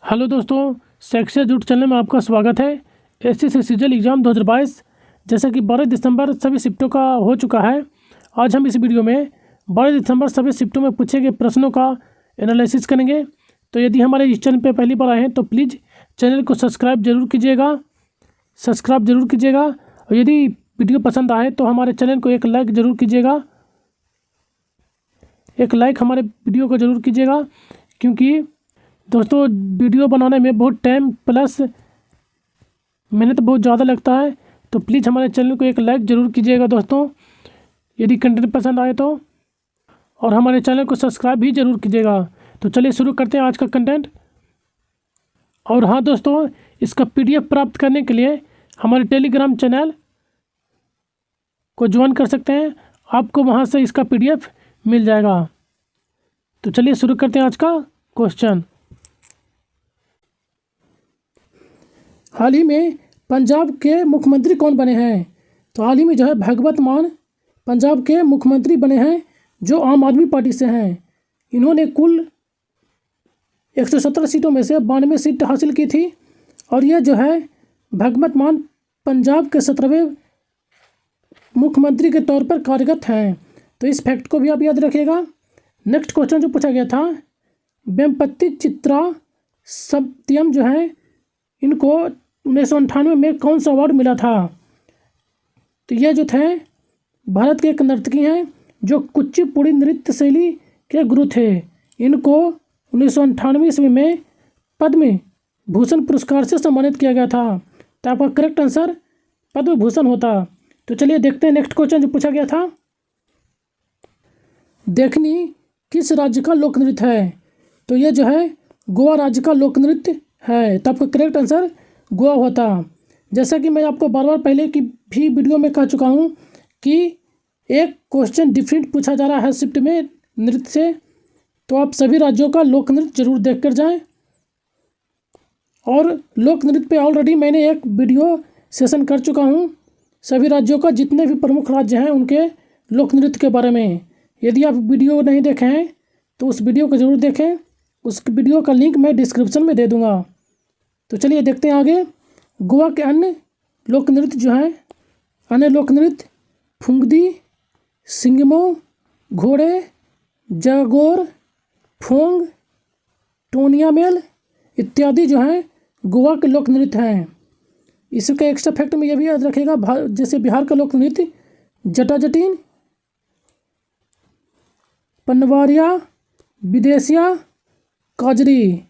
Hello दोस्तों, success jute channel में आपका स्वागत है। एसएससी सीजीएल एग्ज़ाम 2022 जैसा कि 12 दिसंबर सभी शिफ्टों का हो चुका है। आज हम इस वीडियो में 12 दिसंबर सभी शिफ्टों में पूछे गए प्रश्नों का एनालिसिस करेंगे। तो यदि हमारे इस चैनल पर पहली बार आए हैं तो प्लीज़ चैनल को सब्सक्राइब जरूर कीजिएगा और यदि वीडियो पसंद आए तो हमारे चैनल को एक लाइक ज़रूर कीजिएगा। एक लाइक हमारे वीडियो को ज़रूर कीजिएगा, क्योंकि दोस्तों वीडियो बनाने में बहुत टाइम प्लस मेहनत बहुत ज़्यादा लगता है। तो प्लीज़ हमारे चैनल को एक लाइक ज़रूर कीजिएगा दोस्तों, यदि कंटेंट पसंद आए तो, और हमारे चैनल को सब्सक्राइब भी ज़रूर कीजिएगा। तो चलिए शुरू करते हैं आज का कंटेंट। और हाँ दोस्तों, इसका PDF प्राप्त करने के लिए हमारे टेलीग्राम चैनल को ज्वाइन कर सकते हैं, आपको वहाँ से इसका PDF मिल जाएगा। तो चलिए शुरू करते हैं आज का क्वेश्चन। हाल ही में पंजाब के मुख्यमंत्री कौन बने हैं? तो हाल ही में जो है भगवंत मान पंजाब के मुख्यमंत्री बने हैं, जो आम आदमी पार्टी से हैं। इन्होंने कुल 117 सीटों में से 92 सीट हासिल की थी, और यह जो है भगवंत मान पंजाब के 17वें मुख्यमंत्री के तौर पर कार्यरत हैं। तो इस फैक्ट को भी आप याद रखिएगा। नेक्स्ट क्वेश्चन जो पूछा गया था, वेम्पति चित्रा सत्यम जो है, इनको 1998 में कौन सा अवार्ड मिला था? तो यह जो थे भारत के एक नर्तकी हैं जो कुचिपुड़ी नृत्य शैली के गुरु थे। इनको 1998 ईस्वी में पद्म भूषण पुरस्कार से सम्मानित किया गया था। तो आपका करेक्ट आंसर पद्म भूषण होता। तो चलिए देखते हैं नेक्स्ट क्वेश्चन जो पूछा गया था, देखनी किस राज्य का लोक नृत्य है? तो यह जो है गोवा राज्य का लोक नृत्य है। तो आपका करेक्ट आंसर गोवा होता। जैसा कि मैं आपको बार बार पहले की भी वीडियो में कह चुका हूँ कि एक क्वेश्चन डिफरेंट पूछा जा रहा है शिफ्ट में नृत्य से, तो आप सभी राज्यों का लोक नृत्य जरूर देख कर जाएँ। और लोक नृत्य पे ऑलरेडी मैंने एक वीडियो सेशन कर चुका हूँ, सभी राज्यों का जितने भी प्रमुख राज्य हैं उनके लोक नृत्य के बारे में। यदि आप वीडियो नहीं देखे हैं तो उस वीडियो को ज़रूर देखें, उस वीडियो का लिंक मैं डिस्क्रिप्शन में दे दूँगा। तो चलिए देखते हैं आगे। गोवा के अन्य लोक नृत्य जो हैं, अन्य लोक नृत्य फुंगदी, सिंगमो, घोड़े, जागोर, फोंग, टोनिया मेल इत्यादि जो हैं गोवा के लोक नृत्य हैं। इसका एक्स्ट्रा फैक्ट में यह भी याद रखेगा, जैसे बिहार का लोक नृत्य जटा जटिन, पनवारिया, विदेशिया, काजरी,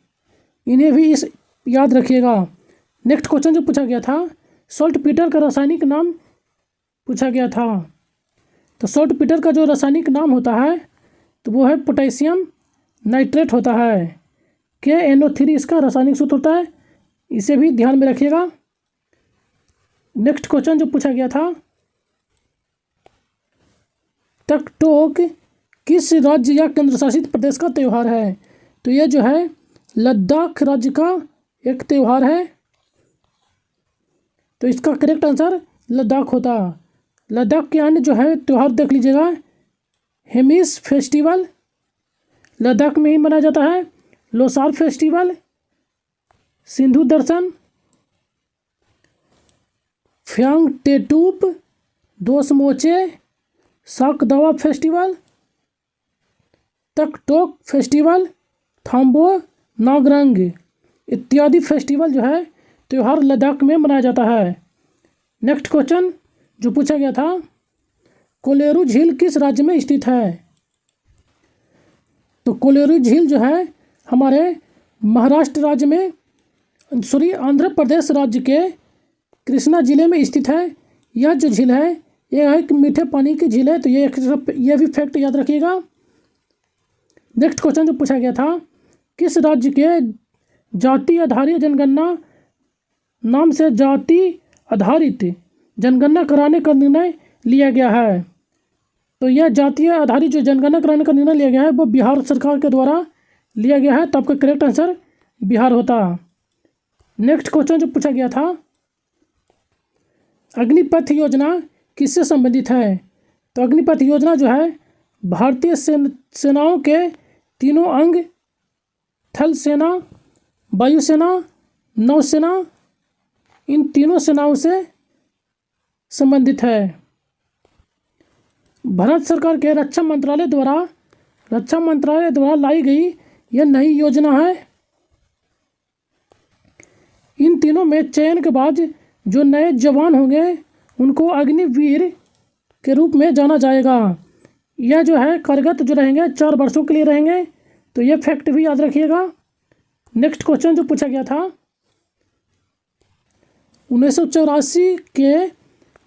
इन्हें भी इस याद रखिएगा। नेक्स्ट क्वेश्चन जो पूछा गया था, सॉल्ट पीटर का रासायनिक नाम पूछा गया था। तो सॉल्ट पीटर का जो रासायनिक नाम होता है तो वो है पोटेशियम नाइट्रेट होता है। KNO3 इसका रासायनिक सूत्र होता है, इसे भी ध्यान में रखिएगा। नेक्स्ट क्वेश्चन जो पूछा गया था, टकटोक किस राज्य या केंद्र शासित प्रदेश का त्यौहार है? तो यह जो है लद्दाख राज्य का एक त्यौहार है। तो इसका करेक्ट आंसर लद्दाख होता। लद्दाख के अन्य जो है त्यौहार देख लीजिएगा, हेमिस फेस्टिवल लद्दाख में ही मनाया जाता है, लोसार फेस्टिवल, सिंधु दर्शन, फ्यांग टेटूप, दोसमोचे, साकदावा फेस्टिवल, तकटोक फेस्टिवल, थाम्बो नागरंग इत्यादि फेस्टिवल जो है त्यौहार लद्दाख में मनाया जाता है। नेक्स्ट क्वेश्चन जो पूछा गया था, कोलेरू झील किस राज्य में स्थित है? तो कोलेरू झील जो है हमारे महाराष्ट्र राज्य में, आंध्र प्रदेश राज्य के कृष्णा जिले में स्थित है। यह जो झील है यह एक मीठे पानी की झील है। तो यह भी फैक्ट याद रखिएगा। नेक्स्ट क्वेश्चन जो पूछा गया था, किस राज्य के जाति आधारित जनगणना नाम से जाति आधारित जनगणना कराने का निर्णय लिया गया है? तो यह जातीय आधारित जो जनगणना कराने का निर्णय लिया गया है वो बिहार सरकार के द्वारा लिया गया है। तो आपका करेक्ट आंसर बिहार होता। नेक्स्ट क्वेश्चन जो पूछा गया था, अग्निपथ योजना किससे संबंधित है? तो अग्निपथ योजना जो है भारतीय सेनाओं के तीनों अंग थल सेना, वायुसेना, नौसेना, इन तीनों सेनाओं से संबंधित है। भारत सरकार के रक्षा मंत्रालय द्वारा लाई गई यह नई योजना है। इन तीनों में चयन के बाद जो नए जवान होंगे उनको अग्निवीर के रूप में जाना जाएगा। यह जो है कार्यरत जो रहेंगे 4 वर्षों के लिए रहेंगे, तो यह फैक्ट भी याद रखिएगा। नेक्स्ट क्वेश्चन जो पूछा गया था, 1984 के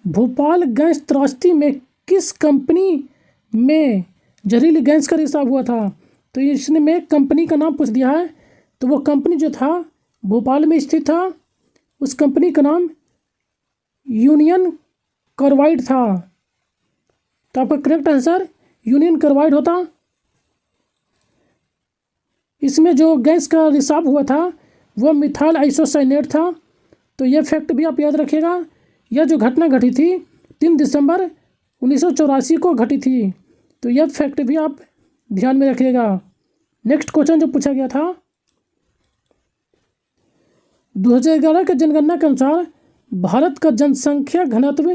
भोपाल गैस त्रासदी में किस कंपनी में जहरीली गैस का रिसाव हुआ था? तो इसने में कंपनी का नाम पूछ दिया है, तो वो कंपनी जो था भोपाल में स्थित था, उस कंपनी का नाम यूनियन कार्बाइड था। तो आपका करेक्ट आंसर यूनियन कार्बाइड होता। इसमें जो गैस का रिसाव हुआ था वह मिथाइल आइसोसाइनेट था। तो यह फैक्ट भी आप याद रखिएगा। यह जो घटना घटी थी 3 दिसंबर 1984 को घटी थी, तो यह फैक्ट भी आप ध्यान में रखिएगा। नेक्स्ट क्वेश्चन जो पूछा गया था, 2011 के जनगणना के अनुसार भारत का जनसंख्या घनत्व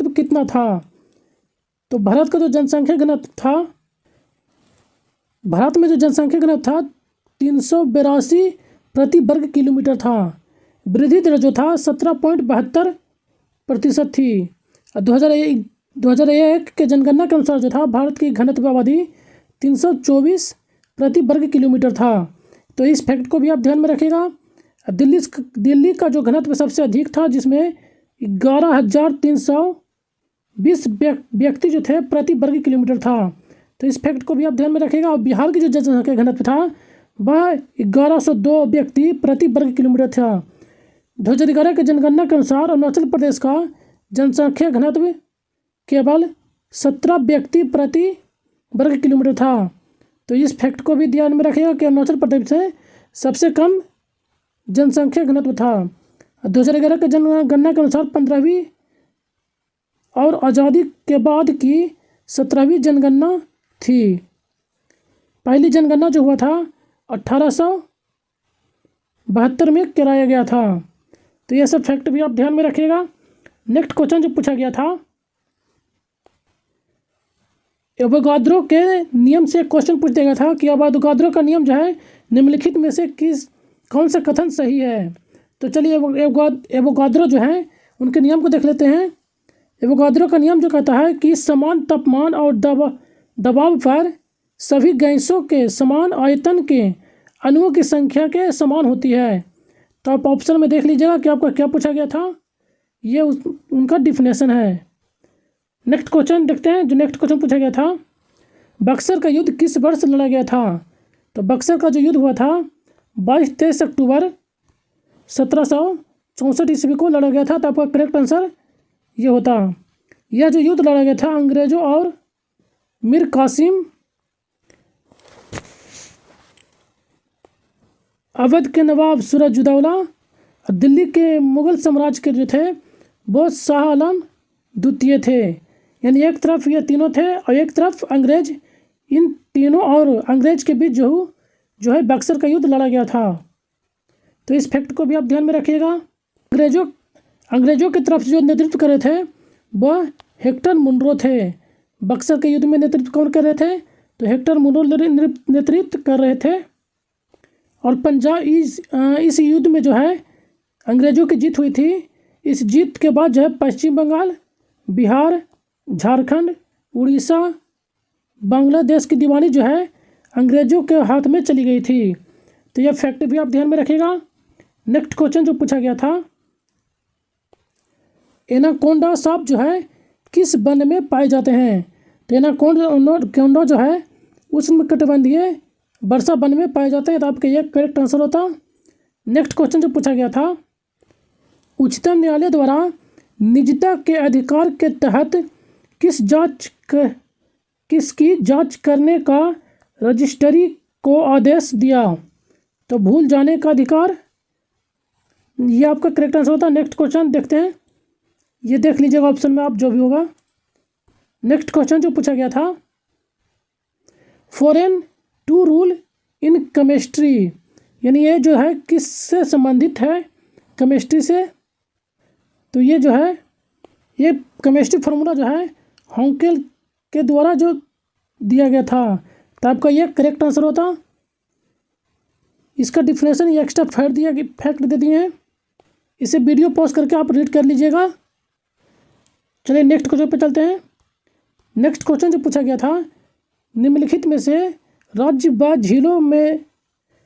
कितना था? तो भारत का जो जनसंख्या घनत्व था, भारत में जो जनसंख्या घनत्व था 382 प्रति वर्ग किलोमीटर था। वृद्धि दर जो था 17.72% थी। 2001 के जनगणना के अनुसार जो था भारत की घनत्व आबादी 324 प्रति वर्ग किलोमीटर था। तो इस फैक्ट को भी आप ध्यान में रखिएगा। दिल्ली का जो घनत्व सबसे अधिक था, जिसमें 11,320 व्यक्ति जो थे प्रति वर्ग किलोमीटर था। तो इस फैक्ट को भी आप ध्यान में रखिएगा। और बिहार की जो जनसंख्या घनत्व था वह 1102 व्यक्ति प्रति वर्ग किलोमीटर था। 2011 के जनगणना के अनुसार अरुणाचल प्रदेश का जनसंख्या घनत्व केवल 17 व्यक्ति प्रति वर्ग किलोमीटर था। तो इस फैक्ट को भी ध्यान में रखिएगा कि अरुणाचल प्रदेश से सबसे कम जनसंख्या घनत्व था। 2011 के जनगणना के अनुसार 15वीं और आज़ादी के बाद की 17वीं जनगणना थी। पहली जनगणना जो हुआ था 1872 में कराया गया था। तो ये सब फैक्ट भी आप ध्यान में रखिएगा। नेक्स्ट क्वेश्चन जो पूछा गया था, एवोगाद्रो के नियम से क्वेश्चन पूछ दिया गया था कि एवोगाद्रो का नियम जो है निम्नलिखित में से कौन सा कथन सही है? तो चलिए एवोगाद्रो जो है उनके नियम को देख लेते हैं। एवोगाद्रो का नियम जो कहता है कि समान तापमान और दबाव पर सभी गैसों के समान आयतन के अणुओं की संख्या के समान होती है। तो आप ऑप्शन में देख लीजिएगा कि आपका क्या पूछा गया था। ये उनका डिफिनेशन है। नेक्स्ट क्वेश्चन देखते हैं। जो नेक्स्ट क्वेश्चन पूछा गया था, बक्सर का युद्ध किस वर्ष लड़ा गया था? तो बक्सर का जो युद्ध हुआ था 22-23 अक्टूबर 1764 ईस्वी को लड़ा गया था। तो आपका करेक्ट आंसर ये होता। यह जो युद्ध लड़ा गया था अंग्रेजों और मीर कासिम अवध के नवाब सूरजउदौला और दिल्ली के मुगल साम्राज्य के जो थे वो शाह आलम द्वितीय थे। यानी एक तरफ ये तीनों थे और एक तरफ अंग्रेज। इन तीनों और अंग्रेज के बीच जो है बक्सर का युद्ध लड़ा गया था। तो इस फैक्ट को भी आप ध्यान में रखिएगा। अंग्रेजों की तरफ से जो नेतृत्व कर रहे थे वह हेक्टर मुनरो थे। बक्सर के युद्ध में नेतृत्व कौन कर रहे थे? तो हेक्टर मुनरो नेतृत्व कर रहे थे। और पंजाब इस युद्ध में जो है अंग्रेजों की जीत हुई थी। इस जीत के बाद जो है पश्चिम बंगाल, बिहार, झारखंड, उड़ीसा, बांग्लादेश की दीवानी जो है अंग्रेजों के हाथ में चली गई थी। तो यह फैक्ट भी आप ध्यान में रखिएगा। नेक्स्ट क्वेश्चन जो पूछा गया था, एनाकोंडा सांप जो है किस वन में पाए जाते हैं? तो एनाकोंडा जो है उष्णकटिबंधीय वर्षा वन में पाए जाते हैं। तो आपका यह करेक्ट आंसर होता। नेक्स्ट क्वेश्चन जो पूछा गया था, उच्चतम न्यायालय द्वारा निजता के अधिकार के तहत किसकी जांच करने का रजिस्ट्री को आदेश दिया? तो भूल जाने का अधिकार, ये आपका करेक्ट आंसर होता है। नेक्स्ट क्वेश्चन देखते हैं। ये देख लीजिएगा ऑप्शन में आप जो भी होगा। नेक्स्ट क्वेश्चन जो पूछा गया था, फॉरेन टू रूल इन केमिस्ट्री यानी ये जो है किससे संबंधित है, केमिस्ट्री से। तो ये जो है ये केमिस्ट्री फार्मूला जो है हॉन्केल के द्वारा जो दिया गया था, तो आपका ये करेक्ट आंसर होता। इसका डिफिनेशन ये एक्स्ट्रा फैक्ट दे दिए हैं, इसे वीडियो पॉज करके आप रीड कर लीजिएगा। चलिए नेक्स्ट क्वेश्चन पे चलते हैं। नेक्स्ट क्वेश्चन जो पूछा गया था, निम्नलिखित में से राज्य व झीलों में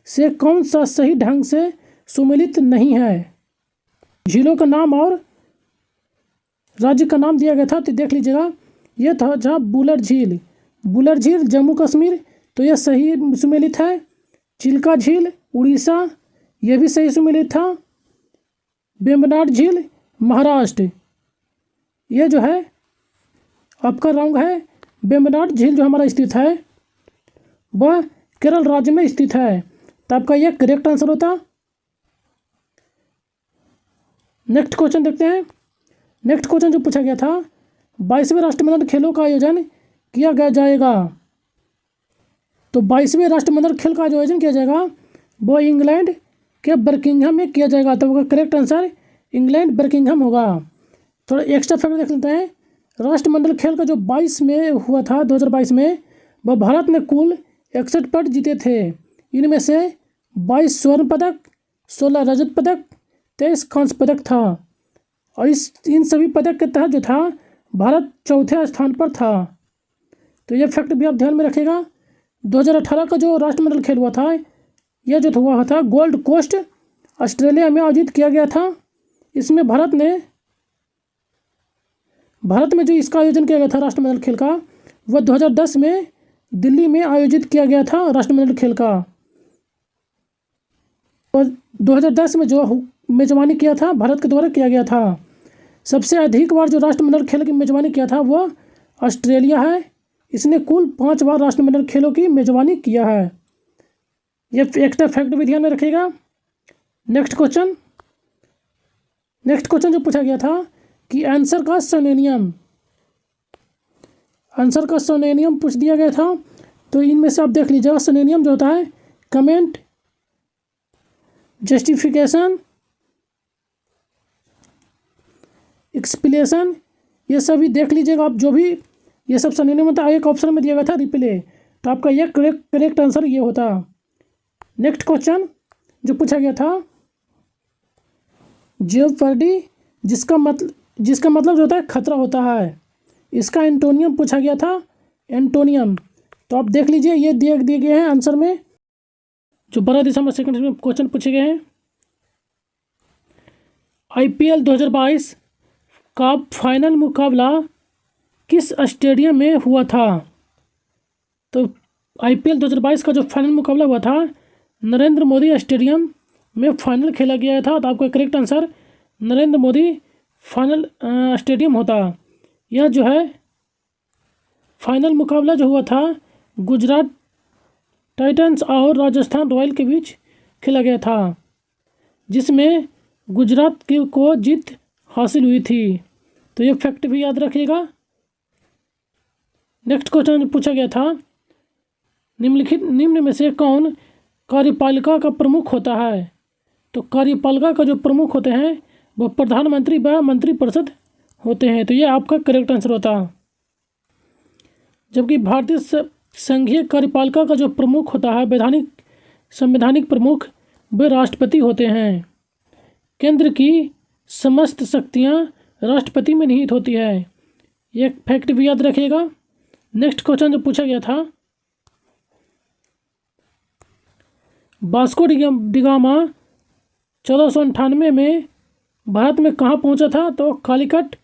से कौन सा सही ढंग से सुमेलित नहीं है। झीलों का नाम और राज्य का नाम दिया गया था, तो देख लीजिएगा। यह था जहाँ बुलर झील जम्मू कश्मीर, तो यह सही सुमेलित है। चिल्का झील उड़ीसा, यह भी सही सुमेलित था। वेम्बनाड झील महाराष्ट्र, यह जो है आपका रॉन्ग है। वेम्बनाड झील जो हमारा स्थित है वह केरल राज्य में स्थित है, तो आपका यह करेक्ट आंसर होता। नेक्स्ट क्वेश्चन देखते हैं। नेक्स्ट क्वेश्चन जो पूछा गया था, 22वें राष्ट्रमंडल खेलों का आयोजन किया गया जाएगा। तो 22वें राष्ट्रमंडल खेल का जो आयोजन किया जाएगा वो इंग्लैंड के बर्किंघम में किया जाएगा, तो करेक्ट आंसर इंग्लैंड बर्किंघम होगा। थोड़ा एक्स्ट्रा फैक्ट देख लेते हैं। राष्ट्रमंडल खेल का जो 22 में हुआ था 2022 में, वह भारत ने कुल 61 पदक जीते थे। इनमें से 22 स्वर्ण पदक, 16 रजत पदक, 23 कांस्य पदक था। और इन सभी पदक के तहत जो था भारत चौथे स्थान पर था। तो ये फैक्ट भी आप ध्यान में रखिएगा। 2018 का जो राष्ट्रमंडल खेल हुआ था, यह जो हुआ था गोल्ड कोस्ट ऑस्ट्रेलिया में आयोजित किया गया था। इसमें भारत में जो इसका आयोजन किया गया था राष्ट्रमंडल खेल का, वह 2010 में दिल्ली में आयोजित किया गया था राष्ट्रमंडल खेल का। और 2010 में जो मेजबानी किया था भारत के द्वारा किया गया था। सबसे अधिक बार जो राष्ट्रमंडल खेल की मेजबानी किया था वह ऑस्ट्रेलिया है। इसने कुल 5 बार राष्ट्रमंडल खेलों की मेजबानी किया है। यह एक्स्ट्रा फैक्ट भी ध्यान में रखिएगा। नेक्स्ट क्वेश्चन जो पूछा गया था कि आंसर का सिनोनियम पूछ दिया गया था। तो इनमें से आप देख लीजिएगा। सिनोनियम जो होता है कमेंट, जस्टिफिकेशन, एक्सप्लेनेशन, ये सभी देख लीजिएगा आप। जो भी ये सब सिनोनियम होता है, एक ऑप्शन में दिया गया था रिप्ले, तो आपका यह करेक्ट आंसर ये होता। नेक्स्ट क्वेश्चन जो पूछा गया था, जियोपर्डी जिसका मतलब जो होता है खतरा होता है, इसका एंटोनियम पूछा गया था, एंटोनियम। तो आप देख लीजिए, ये दिए गए हैं आंसर में, जो 12 दिसंबर सेकंड में क्वेश्चन पूछे गए हैं। IPL 2022 का फाइनल मुकाबला किस स्टेडियम में हुआ था। तो IPL 2022 का जो फाइनल मुकाबला हुआ था नरेंद्र मोदी स्टेडियम में फाइनल खेला गया था। तो आपका correct answer Narendra Modi final stadium होता। यह जो है फाइनल मुकाबला जो हुआ था गुजरात टाइटंस और राजस्थान रॉयल के बीच खेला गया था, जिसमें गुजरात को जीत हासिल हुई थी। तो ये फैक्ट भी याद रखिएगा। नेक्स्ट क्वेश्चन पूछा गया था, निम्न में से कौन कार्यपालिका का प्रमुख होता है। तो कार्यपालिका का जो प्रमुख होते हैं वह प्रधानमंत्री व मंत्रिपरिषद होते हैं। तो ये आपका करेक्ट आंसर होता। जबकि भारतीय संघीय कार्यपालिका का जो प्रमुख होता है संवैधानिक प्रमुख, वे राष्ट्रपति होते हैं। केंद्र की समस्त शक्तियां राष्ट्रपति में निहित होती है। ये फैक्ट भी याद रखिएगा। नेक्स्ट क्वेश्चन जो पूछा गया था, वास्को डिगामा 1498 में भारत में कहाँ पहुंचा था। तो कालीकट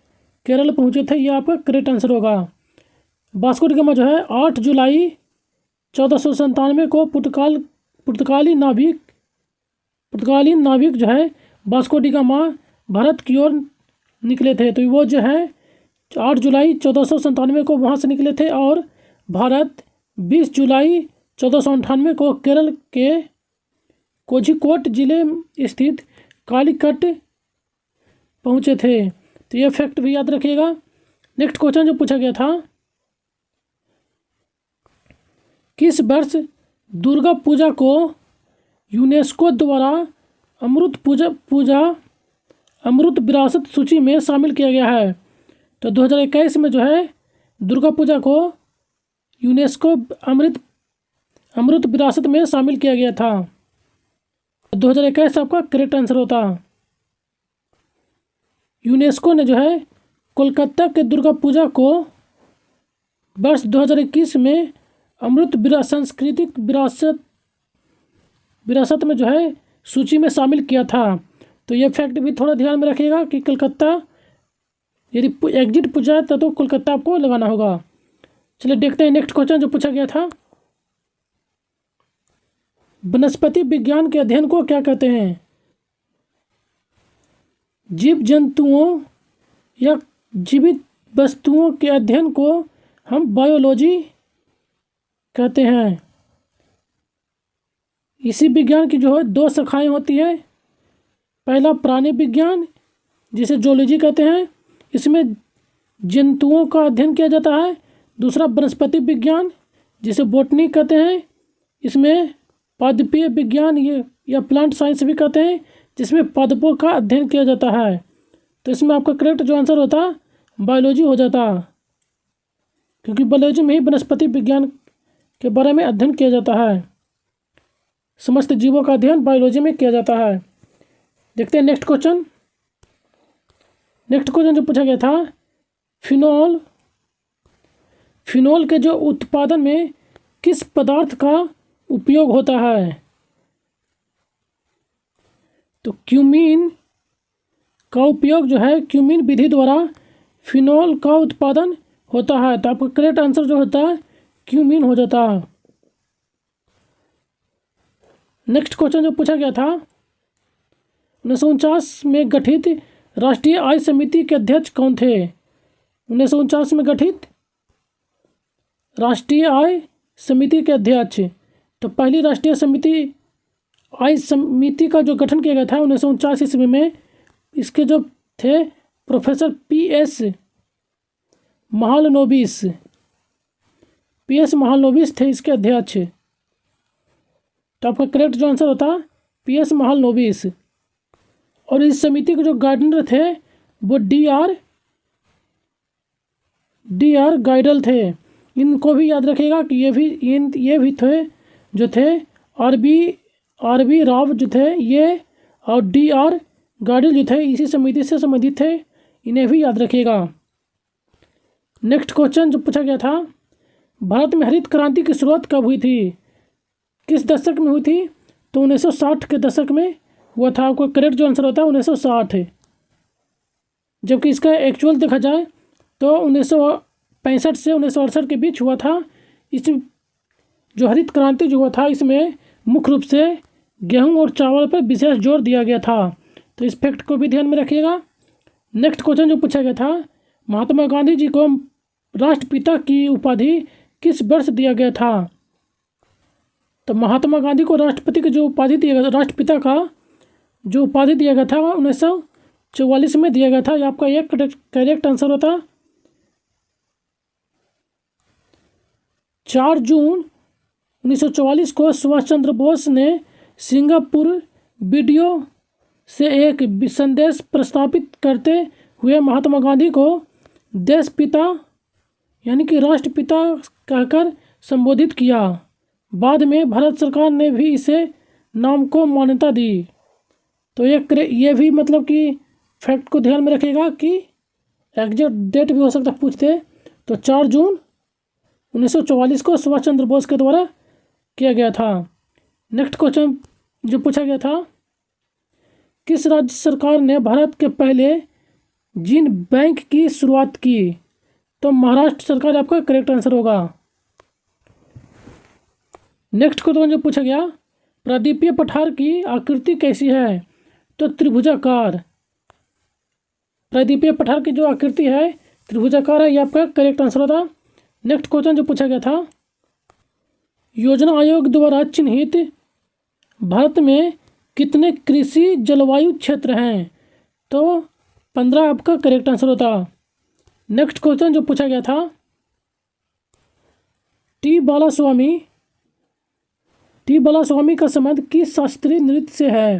केरल पहुंचे थे। यह आपका करेक्ट आंसर होगा। वास्को डिगामा जो है 8 जुलाई 1497 को पुर्तगाली नाविक जो है वास्को डिगामा भारत की ओर निकले थे। तो वो जो है 8 जुलाई 1497 को वहाँ से निकले थे और भारत 20 जुलाई 1498 को केरल के कोझिकोड जिले स्थित कालीकट पहुँचे थे। तो ये फैक्ट भी याद रखिएगा। नेक्स्ट क्वेश्चन जो पूछा गया था, किस वर्ष दुर्गा पूजा को यूनेस्को द्वारा अमृत विरासत सूची में शामिल किया गया है। तो 2021 में जो है दुर्गा पूजा को यूनेस्को अमृत विरासत में शामिल किया गया था। 2021 आपका करेक्ट आंसर होता। यूनेस्को ने जो है कोलकाता के दुर्गा पूजा को वर्ष 2021 में सांस्कृतिक विरासत में जो है सूची में शामिल किया था। तो ये फैक्ट भी थोड़ा ध्यान में रखिएगा कि कोलकाता यदि एग्जिट पूछा है तो कोलकाता आपको लगाना होगा। चलिए देखते हैं नेक्स्ट क्वेश्चन जो पूछा गया था। वनस्पति विज्ञान के अध्ययन को क्या कहते हैं? जीव जंतुओं या जीवित वस्तुओं के अध्ययन को हम बायोलॉजी कहते हैं। इसी विज्ञान की जो है दो शाखाएं होती है। पहला प्राणी विज्ञान जिसे जूलॉजी कहते हैं, इसमें जंतुओं का अध्ययन किया जाता है। दूसरा वनस्पति विज्ञान जिसे बॉटनी कहते हैं, इसमें पादपीय विज्ञान या प्लांट साइंस भी कहते हैं, जिसमें पादपों का अध्ययन किया जाता है। तो इसमें आपका करेक्ट जो आंसर होता बायोलॉजी हो जाता, क्योंकि बायोलॉजी में ही वनस्पति विज्ञान के बारे में अध्ययन किया जाता है। समस्त जीवों का अध्ययन बायोलॉजी में किया जाता है। देखते हैं नेक्स्ट क्वेश्चन। नेक्स्ट क्वेश्चन जो पूछा गया था, फिनोल के जो उत्पादन में किस पदार्थ का उपयोग होता है? तो क्यूमीन का उपयोग जो है क्यूमीन विधि द्वारा फिनोल का उत्पादन होता है। तो आपका करेक्ट आंसर जो होता है क्यूमीन हो जाता है। नेक्स्ट क्वेश्चन जो पूछा गया था, 1949 में गठित राष्ट्रीय आय समिति के अध्यक्ष कौन थे? 1949 में गठित राष्ट्रीय आय समिति के अध्यक्ष, तो पहली राष्ट्रीय आय समिति का जो गठन किया गया था 1949 ईस्वी में, इसके जो थे प्रोफेसर पीएस महालनोबिस थे इसके अध्यक्ष। तो आपका करेक्ट जो आंसर होता पीएस महालनोबिस। और इस समिति के जो गार्डनर थे वो डी आर गाइडल थे। इनको भी याद रखिएगा कि ये भी थे जो थे आर बी राव जो थे ये, और डी आर गाइडल जो थे इसी समिति से संबंधित थे, इन्हें भी याद रखिएगा। नेक्स्ट क्वेश्चन जो पूछा गया था, भारत में हरित क्रांति की शुरुआत कब हुई थी? किस दशक में हुई थी? तो 1960 के दशक में हुआ था। आपको करेक्ट जो आंसर होता है 1960 है, जबकि इसका एक्चुअल देखा जाए तो 1965 से 1968 के बीच हुआ था। इस जो हरित क्रांति जो हुआ था इसमें मुख्य रूप से गेहूं और चावल पर विशेष जोर दिया गया था। तो इस फैक्ट को भी ध्यान में रखिएगा। नेक्स्ट क्वेश्चन जो पूछा गया था, महात्मा गांधी जी को राष्ट्रपिता की उपाधि किस वर्ष दिया गया था? तो महात्मा गांधी को राष्ट्रपति की जो उपाधि दिया गया, राष्ट्रपिता का जो उपाधि दिया गया था 1944 में दिया गया था। ये आपका एक करेक्ट आंसर होता। 4 जून 1944 को सुभाष चंद्र बोस ने सिंगापुर वीडियो से एक संदेश प्रस्तावित करते हुए महात्मा गांधी को देशपिता यानी कि राष्ट्रपिता कहकर संबोधित किया। बाद में भारत सरकार ने भी इसे नाम को मान्यता दी। तो ये भी मतलब कि फैक्ट को ध्यान में रखिएगा कि एग्जैक्ट डेट भी हो सकता है पूछते। तो 4 जून 1944 को सुभाष चंद्र बोस के द्वारा किया गया था। नेक्स्ट क्वेश्चन जो पूछा गया था, किस राज्य सरकार ने भारत के पहले जीन बैंक की शुरुआत की? तो महाराष्ट्र सरकार आपका करेक्ट आंसर होगा। नेक्स्ट क्वेश्चन जो पूछा गया, प्रदीपीय पठार की आकृति कैसी है? तो त्रिभुजाकार। प्रदीपीय पठार की जो आकृति है त्रिभुजाकार है, ये आपका करेक्ट आंसर होता। नेक्स्ट क्वेश्चन जो पूछा गया था, योजना आयोग द्वारा चिन्हित भारत में कितने कृषि जलवायु क्षेत्र हैं? तो 15 आपका करेक्ट आंसर होता। नेक्स्ट क्वेश्चन जो पूछा गया था, टी बालास्वामी टी बालास्वामी का संबंध किस शास्त्रीय नृत्य से है?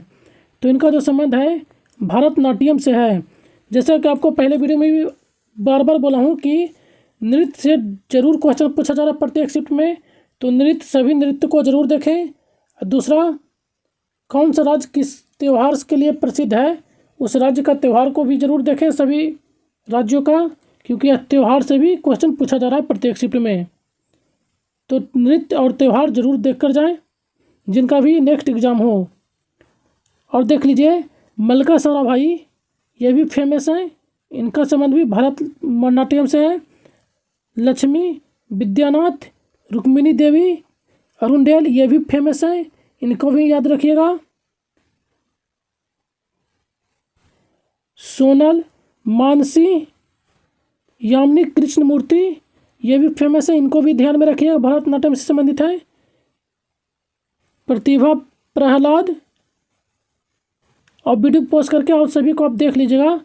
तो इनका जो संबंध है भरतनाट्यम से है। जैसा कि आपको पहले वीडियो में भी बार बार बोला हूँ कि नृत्य से जरूर क्वेश्चन पूछा जा रहा है प्रत्येक शिफ्ट में, तो नृत्य सभी नृत्य को जरूर देखें। दूसरा, कौन सा राज्य किस त्यौहार के लिए प्रसिद्ध है, उस राज्य का त्यौहार को भी जरूर देखें सभी राज्यों का, क्योंकि यह त्यौहार से भी क्वेश्चन पूछा जा रहा है प्रत्येक शिफ्ट में। तो नृत्य और त्यौहार जरूर देख कर जाएँ जिनका भी नेक्स्ट एग्ज़ाम हो। और देख लीजिए मलका साराभाई, ये भी फेमस हैं, इनका संबंध भी भरतनाट्यम से है। लक्ष्मी विद्यानाथ, रुक्मिणी देवी, अरुणडेल, ये भी फेमस हैं, इनको भी याद रखिएगा। सोनल, मानसी, यामिनी कृष्णमूर्ति, ये भी फेमस है, इनको भी ध्यान में रखिएगा, भरतनाट्यम से संबंधित है। प्रतिभा प्रहलाद, और वीडियो पोस्ट करके और सभी को आप देख लीजिएगा,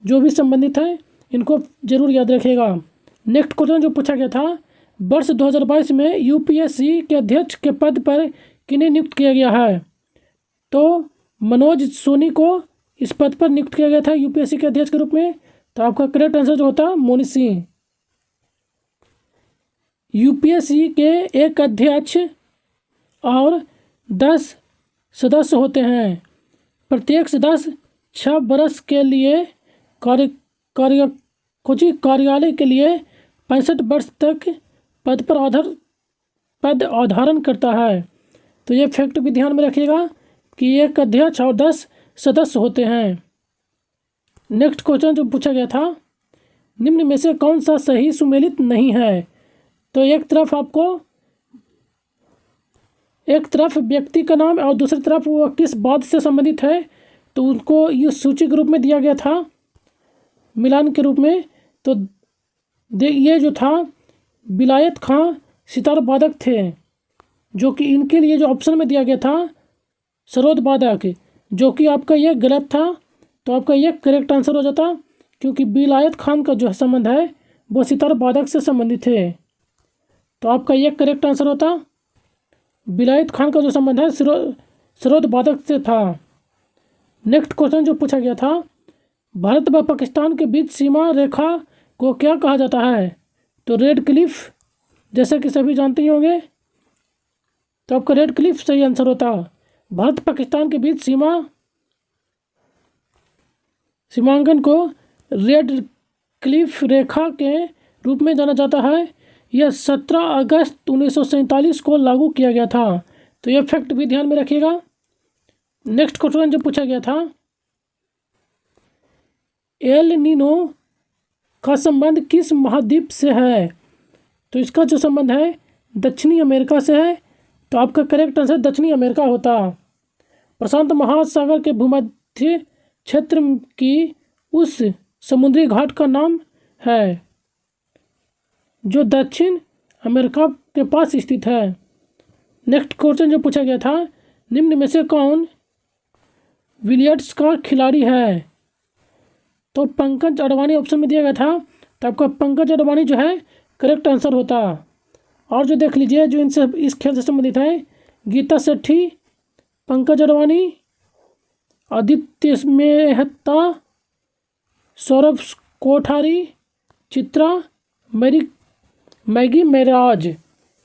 जो भी संबंधित है इनको जरूर याद रखिएगा। नेक्स्ट क्वेश्चन जो पूछा गया था, वर्ष 2022 में यूपीएससी के अध्यक्ष के पद पर किन्हें नियुक्त किया गया है? तो मनोज सोनी को इस पद पर नियुक्त किया गया था यूपीएससी के अध्यक्ष के रूप में। तो आपका करेक्ट आंसर जो होता मोनी सिंह। यूपीएससी के एक अध्यक्ष और 10 सदस्य होते हैं। प्रत्येक सदस्य 6 वर्ष के लिए कार्यालय के लिए 65 वर्ष तक पद अवधारण करता है। तो ये फैक्ट भी ध्यान में रखिएगा कि एक अध्यक्ष और 10 सदस्य होते हैं। नेक्स्ट क्वेश्चन जो पूछा गया था, निम्न में से कौन सा सही सुमेलित नहीं है? तो एक तरफ व्यक्ति का नाम और दूसरी तरफ वो किस बात से संबंधित है, तो उनको ये सूची के रूप में दिया गया था, मिलान के रूप में। तो ये जो था विलायत खां सितार वादक थे, जो कि इनके लिए जो ऑप्शन में दिया गया था सरोद वादक, जो कि आपका ये गलत था। तो आपका ये करेक्ट आंसर हो जाता, क्योंकि विलायत खान का जो संबंध है वो सितार वादक से संबंधित है। तो आपका ये करेक्ट आंसर होता, विलायत खान का जो संबंध है सरोद वादक से था। नेक्स्ट क्वेश्चन जो पूछा गया था, भारत व पाकिस्तान के बीच सीमा रेखा को क्या कहा जाता है? तो रेड क्लिफ, जैसे कि सभी जानते ही होंगे। तो आपका रेड क्लिफ सही आंसर होता। भारत पाकिस्तान के बीच सीमांकन को रेड क्लिफ रेखा के रूप में जाना जाता है। यह 17 अगस्त 1947 को लागू किया गया था। तो यह फैक्ट भी ध्यान में रखिएगा। नेक्स्ट क्वेश्चन जो पूछा गया था, एल नीनो का संबंध किस महाद्वीप से है? तो इसका जो संबंध है दक्षिणी अमेरिका से है। तो आपका करेक्ट आंसर दक्षिणी अमेरिका होता। प्रशांत महासागर के भूमध्य क्षेत्र की उस समुद्री घाट का नाम है जो दक्षिण अमेरिका के पास स्थित है। नेक्स्ट क्वेश्चन जो पूछा गया था, निम्न में से कौन बिलियर्ड्स का खिलाड़ी है? तो पंकज अडवाणी ऑप्शन में दिया गया था। तो आपका पंकज अडवाणी जो है करेक्ट आंसर होता। और जो देख लीजिए जो इनसे इस खेल से संबंधित है, गीता सेठी, पंकज अडवाणी, आदित्य मेहता, सौरभ कोठारी, चित्रा, मैगी मेराज,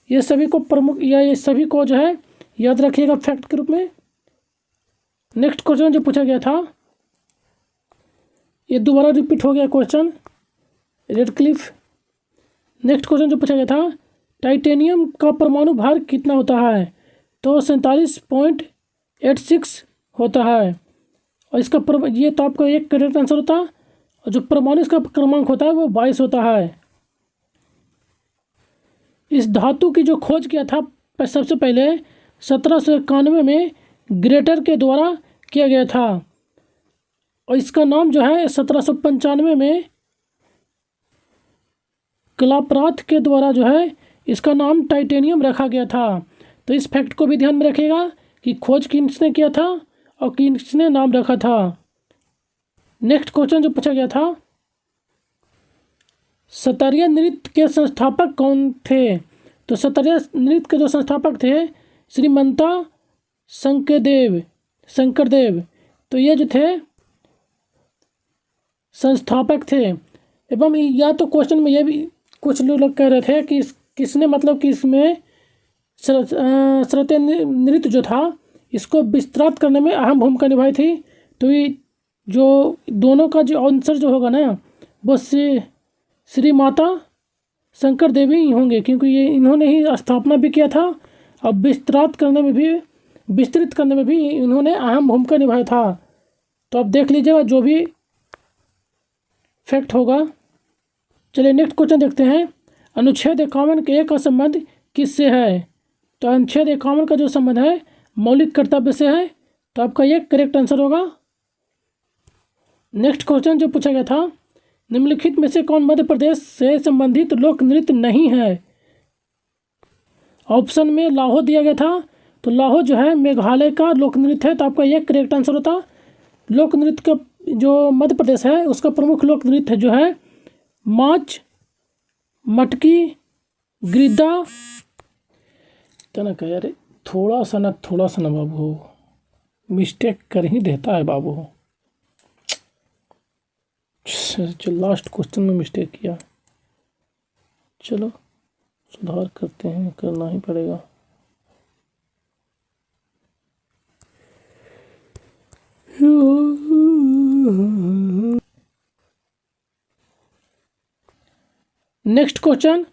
ये सभी को प्रमुख या ये सभी को जो है याद रखिएगा फैक्ट के रूप में। नेक्स्ट क्वेश्चन जो पूछा गया था, ये दोबारा रिपीट हो गया question, red Cliff. Next question जो पूछा गया था, टाइटेनियम का परमाणु भार कितना होता है? तो 47.86 होता है। और इसका ये तो आपका एक करेक्ट आंसर होता। और जो परमाणु इसका क्रमांक होता है वो 22 होता है। इस धातु की जो खोज किया था सबसे पहले 1791 में ग्रेटर के द्वारा किया गया था। और इसका नाम जो है 1795 में क्लापराथ के द्वारा जो है इसका नाम टाइटेनियम रखा गया था। तो इस फैक्ट को भी ध्यान में रखिएगा कि खोज किसने किया था और किसने नाम रखा था। नेक्स्ट क्वेश्चन जो पूछा गया था, सतारिया नृत्य के संस्थापक कौन थे? तो तो सतरिया नृत्य के जो संस्थापक थे श्रीमंता शंकरदेव, तो ये जो थे संस्थापक थे। एवं या तो क्वेश्चन में ये भी कुछ लोग कह रहे थे कि किसने मतलब कि इसमें शास्त्रीय नृत्य जो था इसको विस्तार करने में अहम भूमिका निभाई थी। तो ये जो दोनों का जो आंसर जो होगा ना वो श्री माता शंकर देवी ही होंगे, क्योंकि ये इन्होंने ही स्थापना भी किया था और विस्तृत करने में भी इन्होंने अहम भूमिका निभाया था। तो अब देख लीजिएगा जो भी फैक्ट होगा। चलिए नेक्स्ट क्वेश्चन देखते हैं। अनुच्छेद 51 के का संबंध किससे है? तो अनुच्छेद 51 का जो संबंध है मौलिक कर्तव्य से है, तो आपका ये करेक्ट आंसर होगा। नेक्स्ट क्वेश्चन जो पूछा गया था, निम्नलिखित में से कौन मध्य प्रदेश से संबंधित लोक नृत्य नहीं है? ऑप्शन में लाहो दिया गया था, तो लाहो जो है मेघालय का लोक नृत्य है, तो आपका ये करेक्ट आंसर होता। लोक नृत्य का जो मध्य प्रदेश है उसका प्रमुख लोक नृत्य जो है माच, मटकी, गिद्दा। तो ना कह यार थोड़ा सा ना बाबू मिस्टेक कर ही देता है बाबू। जो लास्ट क्वेश्चन में मिस्टेक किया, चलो सुधार करते हैं, करना ही पड़ेगा। नेक्स्ट क्वेश्चन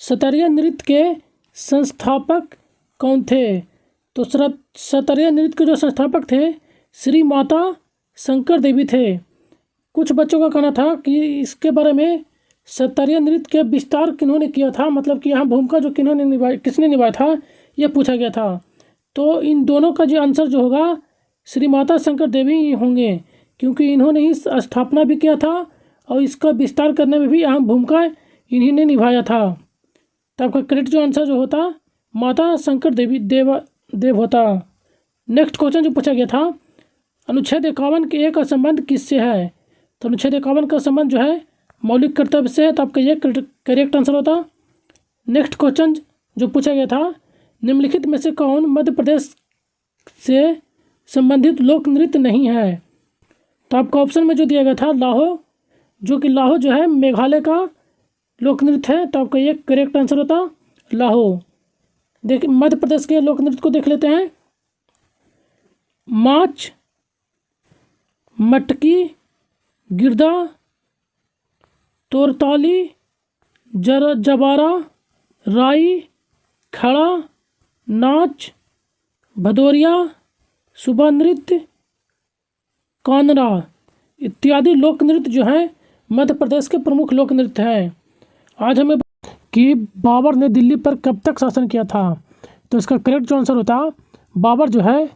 सतरिया नृत्य के संस्थापक कौन थे? तो सतरिया नृत्य के जो संस्थापक थे श्री माता शंकर देवी थे। कुछ बच्चों का कहना था कि इसके बारे में सतरिया नृत्य के विस्तार किन्होंने किया था, मतलब कि यहाँ भूमिका जो किसने निभाया था यह पूछा गया था। तो इन दोनों का जो आंसर जो होगा श्री माता शंकर देवी ही होंगे, क्योंकि इन्होंने ही स्थापना भी किया था और इसका विस्तार करने में भी अहम भूमिका इन्हीं ने निभाया था। तो आपका करेक्ट जो आंसर जो होता माता शंकर देव होता। नेक्स्ट क्वेश्चन जो पूछा गया था, अनुच्छेद 51 के का संबंध किससे है? तो अनुच्छेद 51 का संबंध जो है मौलिक कर्तव्य से है, तो आपका ये करेक्ट आंसर होता। नेक्स्ट क्वेश्चन जो पूछा गया था, निम्नलिखित में से कौन मध्य प्रदेश से संबंधित लोक नृत्य नहीं है? तो आपका ऑप्शन में जो दिया गया था लाहो, जो कि लाहो जो है मेघालय का लोक नृत्य है, तो आपका ये करेक्ट आंसर होता लाहो। देख मध्य प्रदेश के लोक नृत्य को देख लेते हैं। माच, मटकी, गिरदा, तोरताली, जबारा, राई, खड़ा, नाच, भदौरिया, सुबह नृत्य, कानरा इत्यादि लोक नृत्य जो हैं मध्य प्रदेश के प्रमुख लोक नृत्य हैं। आज हमें कि बाबर ने दिल्ली पर कब तक शासन किया था? तो इसका करेक्ट जो आंसर होता, बाबर जो है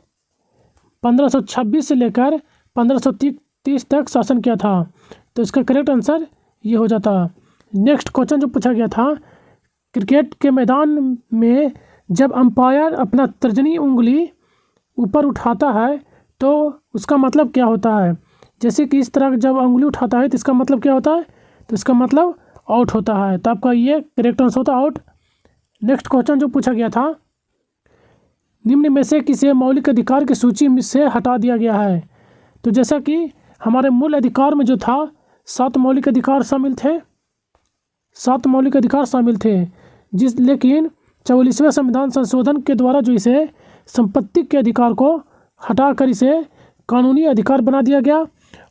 1526 से लेकर 1530 तक शासन किया था, तो इसका करेक्ट आंसर ये हो जाता। नेक्स्ट क्वेश्चन जो पूछा गया था, क्रिकेट के मैदान में जब अंपायर अपना तर्जनी उंगली ऊपर उठाता है तो उसका मतलब क्या होता है? जैसे कि इस तरह जब उंगली उठाता है तो इसका मतलब क्या होता है? तो इसका मतलब आउट होता है, तो आपका ये करेक्ट आंसर होता आउट। नेक्स्ट क्वेश्चन जो पूछा गया था, निम्न में से किसे मौलिक अधिकार की सूची में से हटा दिया गया है? तो जैसा कि हमारे मूल अधिकार में जो था 7 मौलिक अधिकार शामिल थे, लेकिन 44वें संविधान संशोधन के द्वारा जो इसे संपत्ति के अधिकार को हटाकर इसे कानूनी अधिकार बना दिया गया,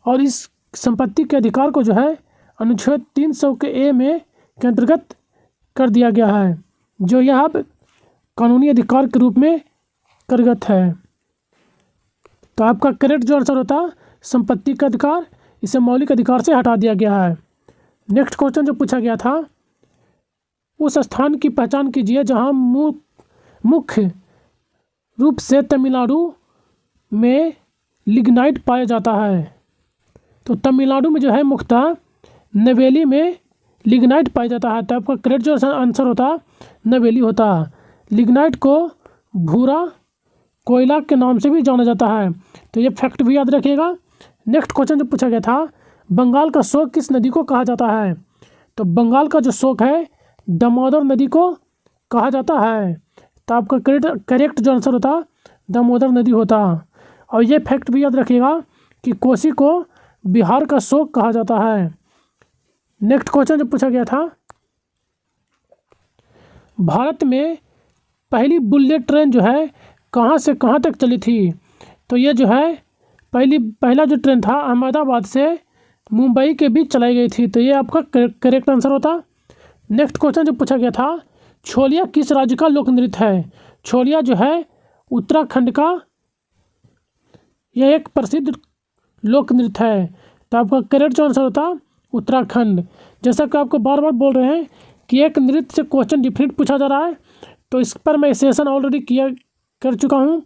और इस संपत्ति के अधिकार को जो है अनुच्छेद 300 के ए में के अंतर्गत कर दिया गया है, जो यह अब कानूनी अधिकार के रूप में कार्यरत है। तो आपका करेक्ट जो आंसर होता संपत्ति का अधिकार, इसे मौलिक अधिकार से हटा दिया गया है। नेक्स्ट क्वेश्चन जो पूछा गया था, उस स्थान की पहचान कीजिए जहां मुख्य रूप से तमिलनाडु में लिग्नाइट पाया जाता है। तो तमिलनाडु में जो है मुख्यतः नवेली में लिग्नाइट पाया जाता है, तो आपका करेक्ट जो आंसर होता नवेली होता। लिग्नाइट को भूरा कोयला के नाम से भी जाना जाता है, तो ये फैक्ट भी याद रखिएगा। नेक्स्ट क्वेश्चन जो पूछा गया था, बंगाल का शोक किस नदी को कहा जाता है? तो बंगाल का जो शोक है दामोदर नदी को कहा जाता है। तो आपका करेक्ट जो आंसर होता दामोदर नदी होता। और ये फैक्ट भी याद रखिएगा कि कोसी को बिहार का शोक कहा जाता है। नेक्स्ट क्वेश्चन जो पूछा गया था, भारत में पहली बुलेट ट्रेन जो है कहाँ से कहाँ तक चली थी? तो ये जो है पहला जो ट्रेन था अहमदाबाद से मुंबई के बीच चलाई गई थी। तो ये आपका करेक्ट आंसर होता। नेक्स्ट क्वेश्चन जो पूछा गया था, छोलिया किस राज्य का लोक नृत्य है? छोलिया जो है उत्तराखंड का यह एक प्रसिद्ध लोक नृत्य है। तो आपका करेक्ट जो आंसर होता उत्तराखंड। जैसा कि आपको बार बार बोल रहे हैं कि एक नृत्य से क्वेश्चन डिफरेंट पूछा जा रहा है, तो इस पर मैं सेशन ऑलरेडी कर चुका हूं।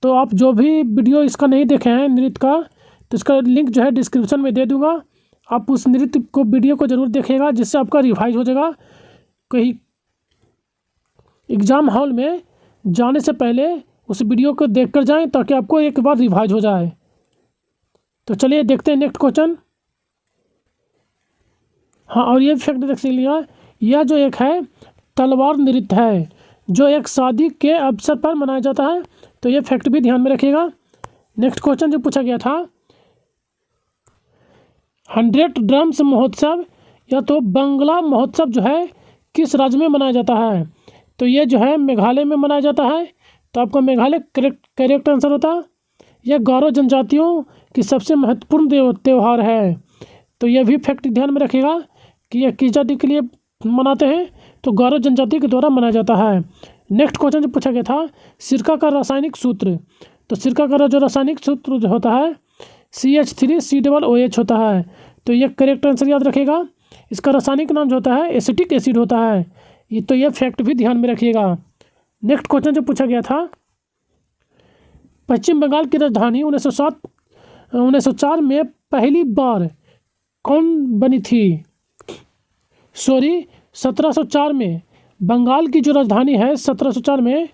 तो आप जो भी वीडियो इसका नहीं देखे हैं नृत्य का, तो इसका लिंक जो है डिस्क्रिप्शन में दे दूंगा। आप उस नृत्य को वीडियो को ज़रूर देखिएगा, जिससे आपका रिवाइज हो जाएगा। कहीं एग्ज़ाम हॉल में जाने से पहले उस वीडियो को देख कर जाएँ, ताकि आपको एक बार रिवाइज हो जाए। तो चलिए देखते हैं नेक्स्ट क्वेश्चन। हाँ, और ये फैक्ट देख लिया, यह जो एक है तलवार नृत्य है, जो एक शादी के अवसर पर मनाया जाता है। तो ये फैक्ट भी ध्यान में रखिएगा। नेक्स्ट क्वेश्चन जो पूछा गया था, 100 ड्रम्स महोत्सव या तो बंगला महोत्सव जो है किस राज्य में मनाया जाता है? तो ये जो है मेघालय में मनाया जाता है। तो आपका मेघालय करेक्ट आंसर होता। यह गारो जनजातियों की सबसे महत्वपूर्ण त्यौहार है। तो यह भी फैक्ट ध्यान में रखिएगा कि यह किस जाति के लिए मनाते हैं? तो गारो जनजाति के द्वारा मनाया जाता है। नेक्स्ट क्वेश्चन जो पूछा गया था, सिरका का रासायनिक सूत्र। तो सिरका का जो रासायनिक सूत्र जो होता है CH3COOH होता है। तो ये करेक्ट आंसर याद रखिएगा। इसका रासायनिक नाम जो होता है एसिटिक एसिड होता है। ये तो ये फैक्ट भी ध्यान में रखिएगा। नेक्स्ट क्वेश्चन जो पूछा गया था, पश्चिम बंगाल की राजधानी 1904 में पहली बार कौन बनी थी? 1704 में। बंगाल की जो राजधानी है 1704 में।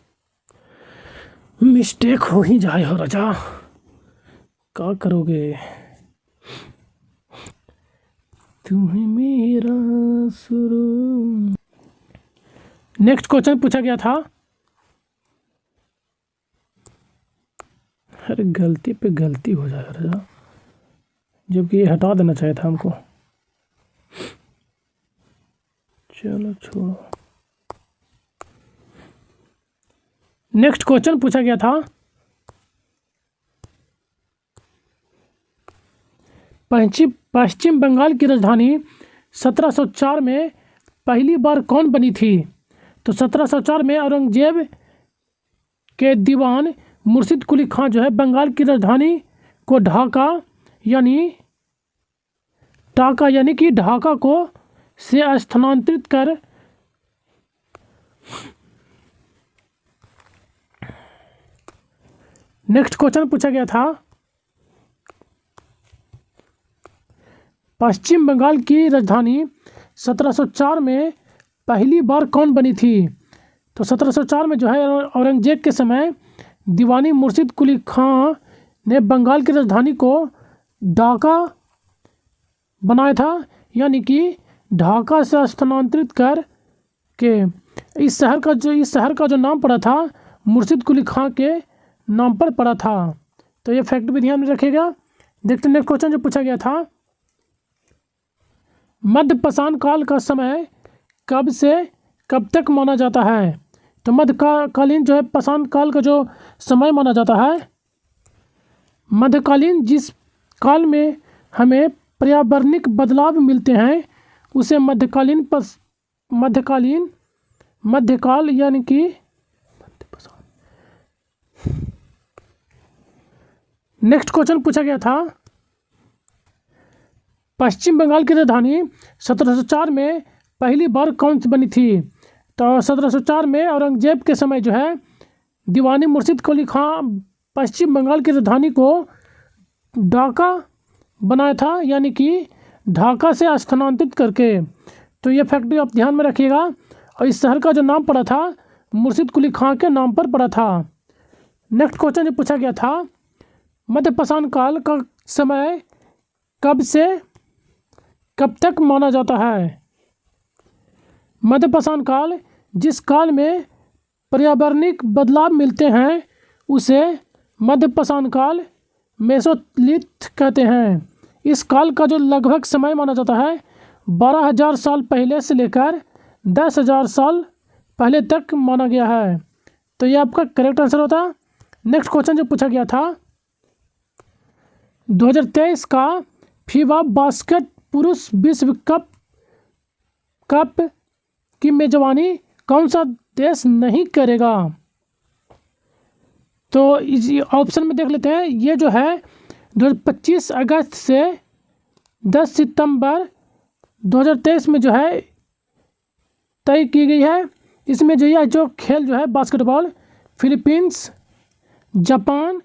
मिस्टेक हो ही जाए हो राजा, क्या करोगे? तुम्हें मेरा शुरू। नेक्स्ट क्वेश्चन पूछा गया था, अरे गलती पे गलती हो जाए राजा, जबकि ये हटा देना चाहिए था हमको। चलो छोड़ो। नेक्स्ट क्वेश्चन पूछा गया था, पश्चिम बंगाल की राजधानी 1704 में पहली बार कौन बनी थी? तो 1704 में औरंगजेब के दीवान मुर्शिद कुली खां जो है बंगाल की राजधानी को ढाका यानी कि ढाका को से स्थानांतरित कर नेक्स्ट क्वेश्चन पूछा गया था, पश्चिम बंगाल की राजधानी 1704 में पहली बार कौन बनी थी? तो 1704 में जो है औरंगजेब के समय दीवानी मुर्शिद कुली खां ने बंगाल की राजधानी को ढाका बनाया था, यानी कि ढाका से स्थानांतरित कर के इस शहर का जो नाम पड़ा था मुर्शिद कुली खां के नाम पर पड़ा था। तो ये फैक्ट भी ध्यान में रखिएगा। देखते हैं नेक्स्ट क्वेश्चन जो पूछा गया था, मध्य पाषाण काल का समय कब से कब तक माना जाता है? तो मध्यकालीन जो है पाषाण काल का जो समय माना जाता है, मध्यकालीन जिस काल में हमें पर्यावरणिक बदलाव मिलते हैं उसे मध्यकाल यानी कि नेक्स्ट क्वेश्चन पूछा गया था, पश्चिम बंगाल की राजधानी 1704 में पहली बार कौन सी बनी थी? तो 1704 में औरंगजेब के समय जो है दीवानी मुर्शिद कुली खां पश्चिम बंगाल की राजधानी को ढाका बनाया था, यानी कि ढाका से स्थानांतरित करके। तो ये फैक्ट भी आप ध्यान में रखिएगा। और इस शहर का जो नाम पड़ा था मुर्शिद कुली खां के नाम पर पड़ा था। नेक्स्ट क्वेश्चन जो पूछा गया था, मध्य पाषाण काल का समय कब से कब तक माना जाता है? मध्यपाषाण काल, जिस काल में पर्यावरणिक बदलाव मिलते हैं उसे मध्यपाषाण काल मेसोलिथ कहते हैं। इस काल का जो लगभग समय माना जाता है 12,000 साल पहले से लेकर 10,000 साल पहले तक माना गया है। तो ये आपका करेक्ट आंसर होता। नेक्स्ट क्वेश्चन जो पूछा गया था 2023 का फीबा बास्केट पुरुष विश्व कप की मेजबानी कौन सा देश नहीं करेगा? तो ऑप्शन में देख लेते हैं। ये जो है 25 अगस्त से 10 सितंबर 2023 में जो है तय की गई है। इसमें जो यह जो खेल जो है बास्केटबॉल फिलीपींस, जापान,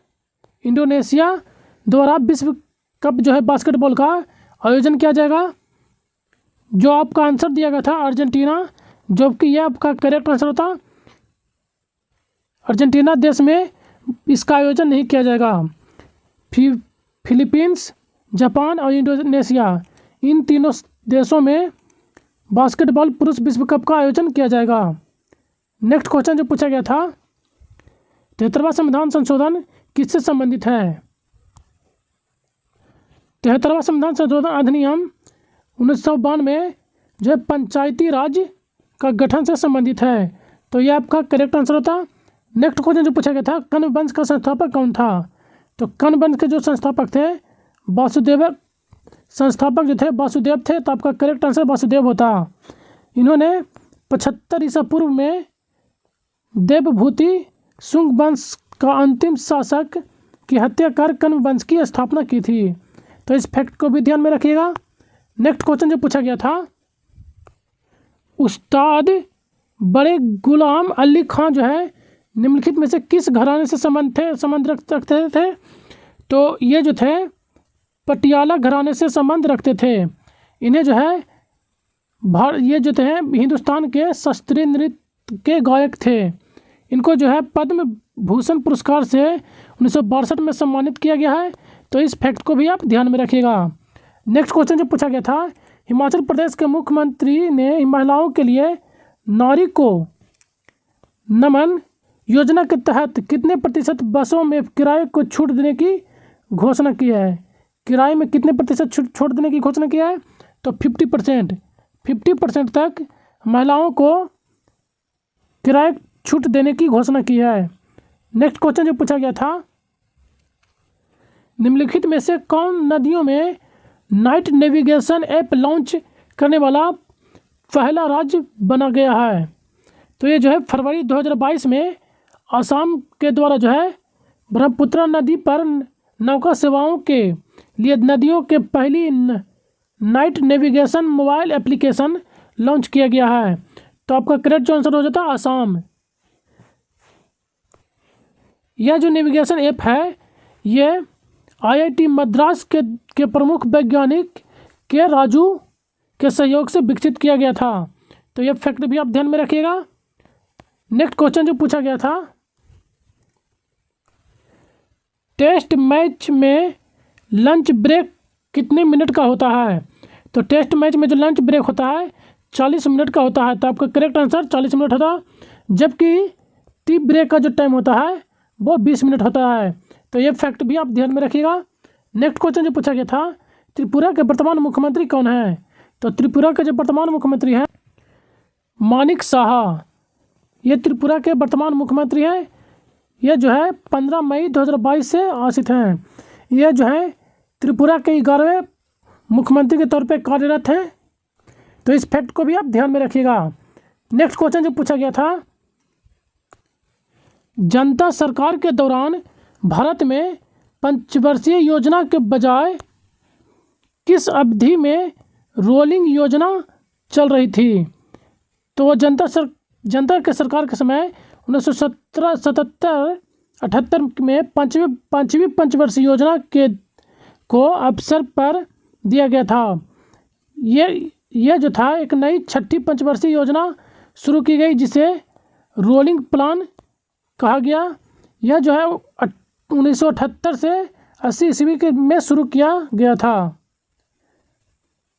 इंडोनेशिया द्वारा विश्व कप जो है बास्केटबॉल का आयोजन किया जाएगा। जो आपका आंसर दिया गया था अर्जेंटीना, जबकि यह आपका करेक्ट आंसर होता। अर्जेंटीना देश में इसका आयोजन नहीं किया जाएगा। फिलीपींस, जापान और इंडोनेशिया इन तीनों देशों में बास्केटबॉल पुरुष विश्व कप का आयोजन किया जाएगा। नेक्स्ट क्वेश्चन जो पूछा गया था 73वां संविधान संशोधन किससे संबंधित है? 73वां संविधान संशोधन अधिनियम 1992 जो पंचायती राज का गठन से संबंधित है। तो यह आपका करेक्ट आंसर होता। नेक्स्ट क्वेश्चन जो पूछा गया था कण्व वंश का संस्थापक कौन था? तो कण्व वंश के जो संस्थापक थे वासुदेव थे। तो आपका करेक्ट आंसर वासुदेव होता। इन्होंने 75 ईसा पूर्व में देवभूति शुंग वंश का अंतिम शासक की हत्या कर कण्व वंश की स्थापना की थी। तो इस फैक्ट को भी ध्यान में रखिएगा। नेक्स्ट क्वेश्चन जो पूछा गया था उस्ताद बड़े गुलाम अली खां जो है निम्नलिखित में से किस घराने से संबंध रखते थे? तो ये जो थे पटियाला घराने से संबंध रखते थे। इन्हें जो है ये जो थे हिंदुस्तान के शास्त्रीय नृत्य के गायक थे। इनको जो है पद्म भूषण पुरस्कार से 1962 में सम्मानित किया गया है। तो इस फैक्ट को भी आप ध्यान में रखिएगा। नेक्स्ट क्वेश्चन जो पूछा गया था हिमाचल प्रदेश के मुख्यमंत्री ने महिलाओं के लिए नारी को नमन योजना के तहत कितने प्रतिशत बसों में किराए को छूट देने की घोषणा की है? किराए में कितने प्रतिशत छूट देने की घोषणा किया है? तो 50% तक महिलाओं को किराए छूट देने की घोषणा की है। नेक्स्ट क्वेश्चन जो पूछा गया था निम्नलिखित में से कौन नदियों में नाइट नेविगेशन ऐप लॉन्च करने वाला पहला राज्य बना गया है? तो ये जो है फरवरी 2022 में असम के द्वारा जो है ब्रह्मपुत्र नदी पर नौका सेवाओं के लिए नदियों के पहली night navigation mobile application launch किया गया है। तो आपका करेक्ट जो आंसर हो जाता है असम। यह जो नेविगेशन ऐप है ये IIT मद्रास के प्रमुख वैज्ञानिक के राजू के सहयोग से विकसित किया गया था। तो यह फैक्ट भी आप ध्यान में रखिएगा। नेक्स्ट क्वेश्चन जो पूछा गया था टेस्ट मैच में लंच ब्रेक कितने मिनट का होता है? तो टेस्ट मैच में जो लंच ब्रेक होता है 40 मिनट का होता है। तो आपका करेक्ट आंसर 40 मिनट होता, जबकि टी ब्रेक का जो टाइम होता है वो 20 मिनट होता है। तो ये फैक्ट भी आप ध्यान में रखिएगा। नेक्स्ट क्वेश्चन जो पूछा गया था त्रिपुरा के वर्तमान मुख्यमंत्री कौन है? तो त्रिपुरा के जो वर्तमान मुख्यमंत्री हैं मानिक साहा। ये त्रिपुरा के वर्तमान मुख्यमंत्री हैं। यह जो है 15 मई 2022 से आसित हैं। यह जो है त्रिपुरा के 11वें मुख्यमंत्री के तौर पे कार्यरत हैं। तो इस फैक्ट को भी आप ध्यान में रखिएगा। नेक्स्ट क्वेश्चन जो पूछा गया था जनता सरकार के दौरान भारत में पंचवर्षीय योजना के बजाय किस अवधि में रोलिंग योजना चल रही थी? तो जनता के सरकार के समय 1977-78 में पाँचवीं पंचवर्षीय योजना को अवसर पर दिया गया था। ये जो था एक नई छठी पंचवर्षीय योजना शुरू की गई जिसे रोलिंग प्लान कहा गया। यह जो है 1978 से 80 ईस्वी के में शुरू किया गया था।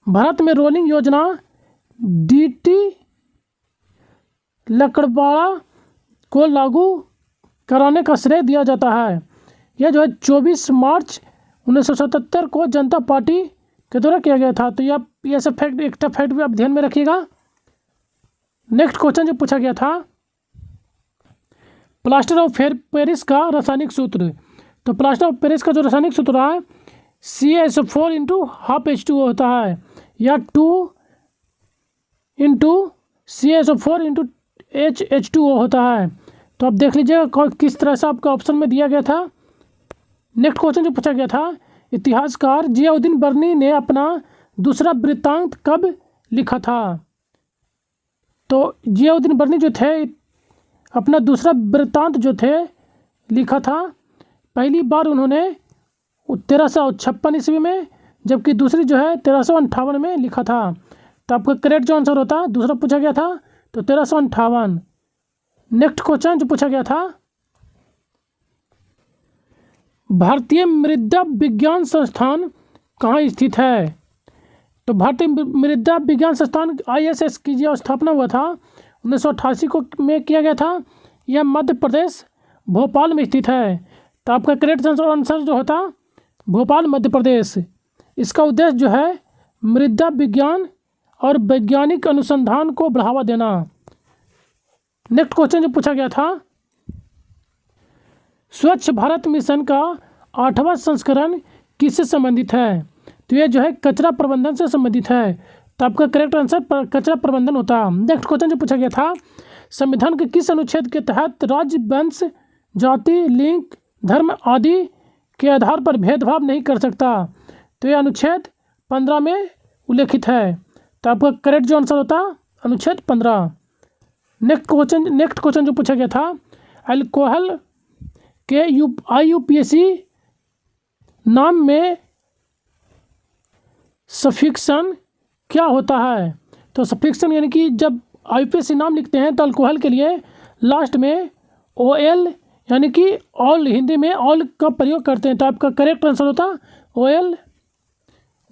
भारत में रोलिंग योजना डीटी लकड़वाड़ा को लागू कराने का श्रेय दिया जाता है। यह जो है 24 मार्च 1977 को जनता पार्टी के द्वारा किया गया था। तो यह सब फैक्ट, एक्स्ट्रा फैक्ट भी आप ध्यान में रखिएगा। नेक्स्ट क्वेश्चन जो पूछा गया था, प्लास्टर ऑफ पेरिस का रासायनिक सूत्र। तो प्लास्टर ऑफ पेरिस का जो रासायनिक सूत्र है CaSO4 × ½ H2O होता है, या 2 × CaSO4 × H2O होता है। तो आप देख लीजिएगा किस तरह से आपका ऑप्शन में दिया गया था। नेक्स्ट क्वेश्चन जो पूछा गया था, इतिहासकार जियाउद्दीन बर्नी ने अपना दूसरा वृत्तांत कब लिखा था। तो जियाउद्दीन बर्नी जो थे अपना दूसरा वृत्तांत जो थे लिखा था, पहली बार उन्होंने 1356 ईस्वी में, जबकि दूसरी जो है 1358 में लिखा था। तो आपका करेक्ट जो आंसर होता, दूसरा पूछा गया था तो 1358। नेक्स्ट क्वेश्चन जो पूछा गया था, भारतीय मृदा विज्ञान संस्थान कहाँ स्थित है। तो भारतीय मृदा विज्ञान संस्थान ISS की जो स्थापना हुआ था 1988 को में किया गया था। यह मध्य प्रदेश भोपाल में स्थित है। तो आपका करेक्ट आंसर जो होता भोपाल मध्य प्रदेश। इसका उद्देश्य जो है मृदा विज्ञान और वैज्ञानिक अनुसंधान को बढ़ावा देना। नेक्स्ट क्वेश्चन जो पूछा गया था, स्वच्छ भारत मिशन का 8वां संस्करण किससे संबंधित है। तो ये जो है कचरा प्रबंधन से संबंधित है। तो आपका करेक्ट आंसर कचरा प्रबंधन होता। नेक्स्ट क्वेश्चन जो पूछा गया था, संविधान के किस अनुच्छेद के तहत राज्य, वंश, जाति, लिंग, धर्म आदि के आधार पर भेदभाव नहीं कर सकता। तो यह अनुच्छेद 15 में उल्लेखित है। तो आपका करेक्ट जो आंसर होता अनुच्छेद 15। नेक्स्ट क्वेश्चन जो पूछा गया था, अल्कोहल के IUPAC नाम में सफिक्सन क्या होता है। तो सफिक्सन यानी कि जब IUPAC नाम लिखते हैं तो अल्कोहल के लिए लास्ट में OL यानी कि ऑल, हिंदी में ऑल का प्रयोग करते हैं। तो आपका करेक्ट आंसर होता OL।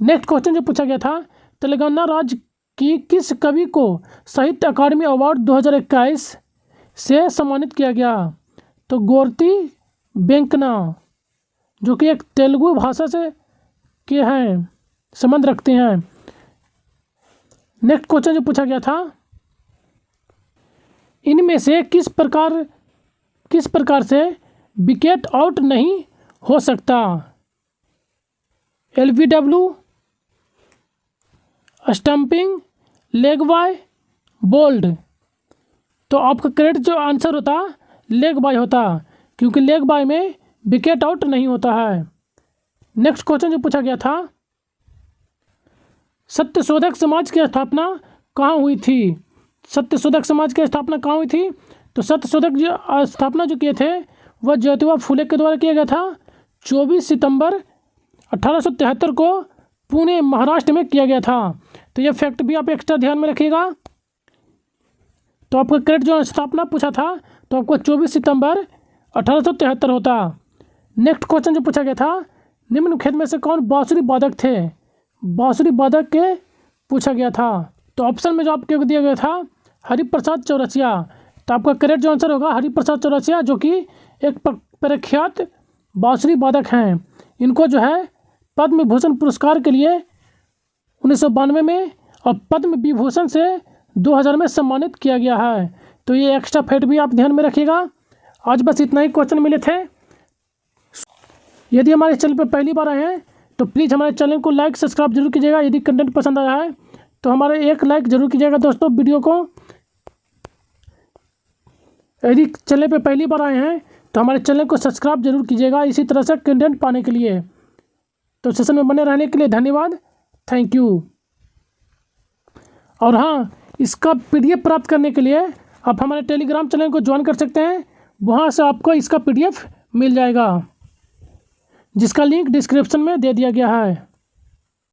नेक्स्ट क्वेश्चन जो पूछा गया था, तेलंगाना राज्य की किस कवि को साहित्य अकादमी अवार्ड 2021 से सम्मानित किया गया। तो गोरती वेंकना, जो कि एक तेलुगु भाषा से के हैं, संबंध रखते हैं। नेक्स्ट क्वेश्चन जो पूछा गया था, इनमें से किस प्रकार से विकेट आउट नहीं हो सकता। LBW, stumping, leg bye, bowled. तो आपका करेक्ट जो आंसर होता लेग बाय होता, क्योंकि लेग बाय में विकेट आउट नहीं होता है। नेक्स्ट क्वेश्चन जो पूछा गया था, सत्यशोधक समाज की स्थापना कहाँ हुई थी। सत्यशोधक समाज की स्थापना कहाँ हुई थी। तो सत्यशोधक जो स्थापना जो किए थे वह ज्योतिबा फुले के द्वारा किया गया था। 24 सितंबर 1873 को पुणे महाराष्ट्र में किया गया था। तो ये फैक्ट भी आप एक्स्ट्रा ध्यान में रखिएगा। तो आपका करेक्ट जो स्थापना पूछा था तो आपको 24 सितंबर 1873 होता। नेक्स्ट क्वेश्चन जो पूछा गया था, निम्नलिखित में से कौन बांसुरी वादक थे। बांसुरी वादक के पूछा गया था। तो ऑप्शन में जो आपको दिया गया था हरिप्रसाद चौरसिया। तो आपका करेक्ट जो आंसर होगा हरिप्रसाद चौरसिया, जो कि एक प्रख्यात बांसुरी वादक हैं। इनको जो है पद्म विभूषण पुरस्कार के लिए 1992 में और पद्म विभूषण से 2000 में सम्मानित किया गया है। तो ये एक्स्ट्रा फैक्ट भी आप ध्यान में रखिएगा। आज बस इतना ही क्वेश्चन मिले थे। यदि हमारे चैनल पर पहली बार आए हैं तो प्लीज़ हमारे चैनल को लाइक सब्सक्राइब जरूर कीजिएगा। यदि कंटेंट पसंद आया है तो हमारे एक लाइक जरूर कीजिएगा दोस्तों वीडियो को। यदि चैनल पे पहली बार आए हैं तो हमारे चैनल को सब्सक्राइब जरूर कीजिएगा इसी तरह से कंटेंट पाने के लिए। तो सेशन में बने रहने के लिए धन्यवाद, थैंक यू। और हाँ, इसका PDF प्राप्त करने के लिए आप हमारे टेलीग्राम चैनल को ज्वाइन कर सकते हैं। वहाँ से आपको इसका PDF मिल जाएगा, जिसका लिंक डिस्क्रिप्शन में दे दिया गया है।